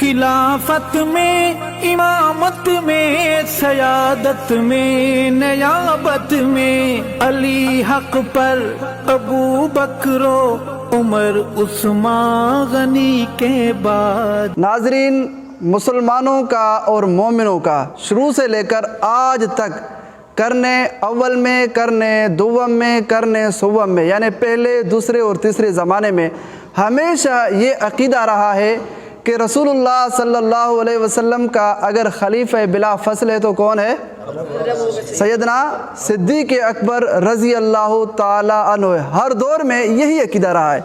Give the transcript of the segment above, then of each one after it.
खिलाफत में, इमामत में, सयादत में, नियाबत में अली हक पर अबू बकरो उमर उस्मान गनी के बाद। नाजरीन, मुसलमानों का और मोमिनों का शुरू से लेकर आज तक करने अव्वल में, करने दुव्वम में, करने सुव्वम में, यानी पहले दूसरे और तीसरे ज़माने में हमेशा ये अक़ीदा रहा है कि रसूलुल्लाह सल्लल्लाहु अलैहि वसल्लम का अगर खलीफा बिला फसल है तो कौन है? सैयदना सिद्दीक़ अकबर रज़ी अल्लाह ताला अन्हु। हर दौर में यही अक़ीदा रहा है।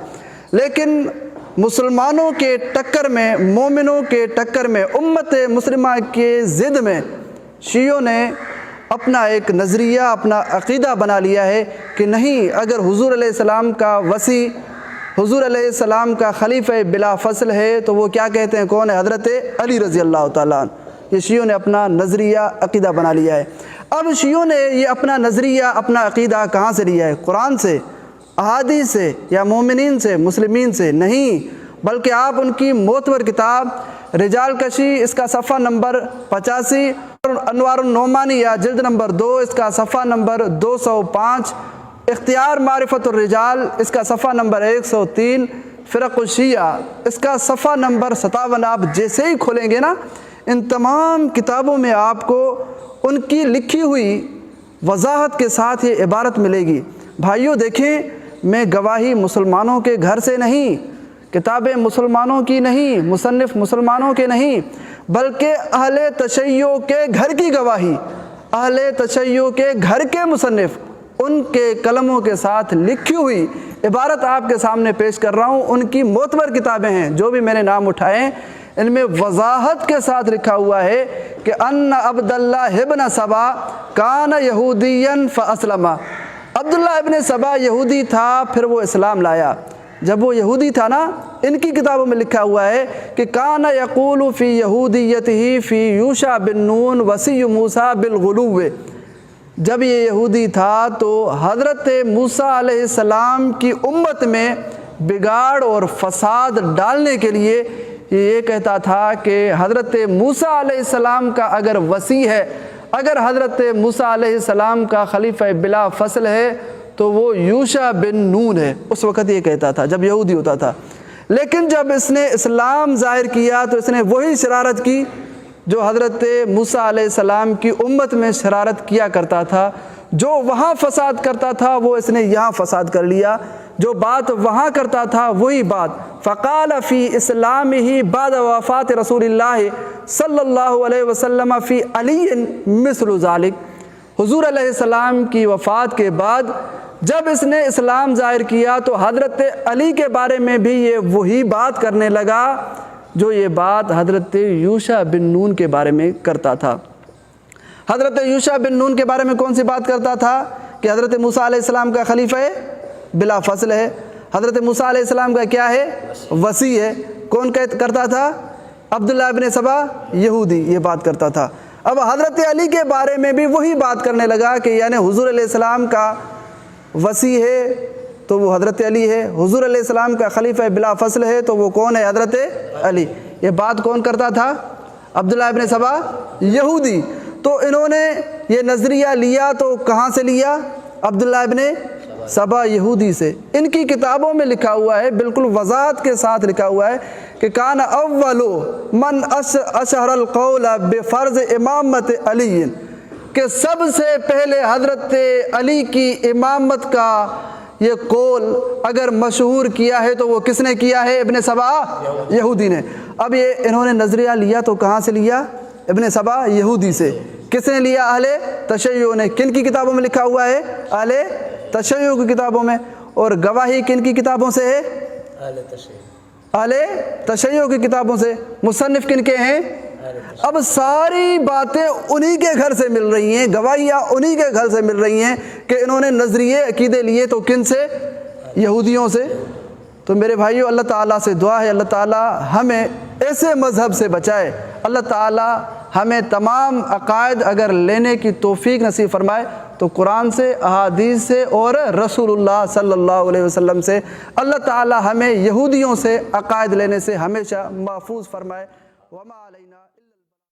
लेकिन मुसलमानों के टक्कर में, मोमिनों के टक्कर में, उम्मत मुस्लिमा के ज़िद में शियों ने अपना एक नज़रिया, अपना अक़ीदा बना लिया है कि नहीं, अगर हुज़ूर अलैहिस्सलाम का वसी, हुज़ूर अलैहिस्सलाम का खलीफा बिला फसल है तो वो क्या कहते हैं, कौन है? हज़रत अली रज़ी अल्लाह ताला अन्हु। ये शियों ने अपना नज़रिया, अक़ीदा बना लिया है। अब शियों ने ये अपना नज़रिया, अपना अक़ीदा कहाँ से लिया है? कुरान से, अहादीस से, या मोमिनीन से, मुस्लिमीन से? नहीं, बल्कि आप उनकी मोतबर किताब रिजाल कशी, इसका सफ़ा नंबर 85, और अनवारुन नोमानिया जिल्द नंबर 2, इसका सफ़ा नंबर 205, इख्तियार मारिफतुर रिजाल, इसका सफ़ा नंबर 103, फ़िरक़ुश शिया, इसका सफ़ा नंबर 57, आप जैसे ही खोलेंगे ना, इन तमाम किताबों में आपको उनकी लिखी हुई वजाहत के साथ ये इबारत मिलेगी। भाइयों देखें, मैं गवाही मुसलमानों के घर से नहीं, किताबें मुसलमानों की नहीं, मुसन्निफ़ मुसलमानों के नहीं, बल्कि अहले तशय्यो के घर की गवाही, अहले तशय्यो के घर के मुसन्निफ़, उनके कलमों के साथ लिखी हुई इबारत आपके सामने पेश कर रहा हूँ। उनकी मोतबर किताबें हैं, जो भी मैंने नाम उठाए, इनमें वजाहत के साथ लिखा हुआ है कि अन्ना अब्दुल्लाह इब्न सबा कान यहूदियन फ़अस्लमा। अब्दुल्लाह इब्न सबा यहूदी था, फिर वो इस्लाम लाया। जब वो यहूदी था ना, इनकी किताबों में लिखा हुआ है कि कान यक़ूलु फ़ी यहूदियतिही फ़ी यूशा बिन नून वसी मूसा बिलगुलुव्व। जब ये यहूदी था तो हज़रत मूसा अलैहिस्सलाम की उम्मत में बिगाड़ और फसाद डालने के लिए ये कहता था कि हज़रत मूसा अलैहिस्सलाम का अगर वसी है, अगर हज़रत मूसा अलैहिस्सलाम का खलीफा बिला फसल है तो वो यूशा बिन नून है। उस वक़्त ये कहता था जब यहूदी होता था। लेकिन जब इसने इस्लाम ज़ाहिर किया तो इसने वही शरारत की जो हज़रत मूसा अलैहिस्सलाम की उम्मत में शरारत किया करता था। जो वहाँ फसाद करता था वो इसने यहाँ फसाद कर लिया, जो बात वहाँ करता था वही बात। फ़क़ाल फ़ी इस्लामिही बाद वफ़ात रसूलिल्लाह सल्लल्लाहु अलैहि वसल्लम फ़ी अली मिस्लु ज़ालिक। हुज़ूर अलैहिस्सलाम की वफ़ात के बाद जब इसने इस्लाम ज़ाहिर किया तो हज़रत अली के बारे में भी ये वही बात करने लगा जो ये बात हज़रत यूशा बिन नून के बारे में करता था। हज़रत यूशा बिन नून के बारे में कौन सी बात करता था कि हज़रत मूसा अलैहिस्सलाम का खलीफा बिला फसल है, हज़रत मूसा अलैहिस्सलाम का क्या है? वसी है। कौन करता था? अब्दुल्लाह इब्न सबा यहूदी ये बात करता था। अब हज़रत अली के बारे में भी वही बात करने लगा कि यानी हुज़ूर अलैहिस्सलाम का वसी है तो वो हज़रत अली है, हुज़ूर अलैहिस्सलाम का खलीफा बिला फसल है तो वो कौन है? हज़रत अली। ये बात कौन करता था? अब्दुल्लाह इब्न सबा यहूदी। तो इन्होंने ये नज़रिया लिया तो कहाँ से लिया? अब्दुल्लाह इब्न सबा यहूदी से। इनकी किताबों में लिखा हुआ है, बिल्कुल वज़ाहत के साथ लिखा हुआ है कि कान अव्वलु मन अशहरल क़ौल बिफ़र्ज़ इमामत अली, कि सबसे पहले हज़रत अली की इमामत का ये कौल अगर मशहूर किया है तो वो किसने किया है? इब्न सबा यहूदी ने। अब ये इन्होंने नज़रिया लिया तो कहाँ से लिया? इब्न सबा यहूदी से। किसने लिया? अहले तशय्यो ने। किन की किताबों में लिखा हुआ है? अहले तशय्यो की किताबों में। और गवाही किन की किताबों से है? अहले तशय्यो की किताबों से। मुसन्निफ़ किन के हैं? अब सारी बातें उन्हीं के घर से मिल रही हैं, गवाहियाँ उन्हीं के घर से मिल रही हैं कि इन्होंने नज़रिए अकीदे लिए तो किन से? यहूदियों से। तो मेरे भाइयों, अल्लाह ताला से दुआ है अल्लाह ताला हमें ऐसे मज़हब से बचाए, अल्लाह ताला हमें तमाम अक़ायद अगर लेने की तौफ़ीक नसीब फरमाए तो कुरान से, अहादीस से और रसूलुल्लाह सल्लल्लाहु अलैहि वसल्लम से। अल्लाह ताला हमें यहूदियों से अक़ायद लेने से हमेशा महफूज फरमाए। وما علینا الا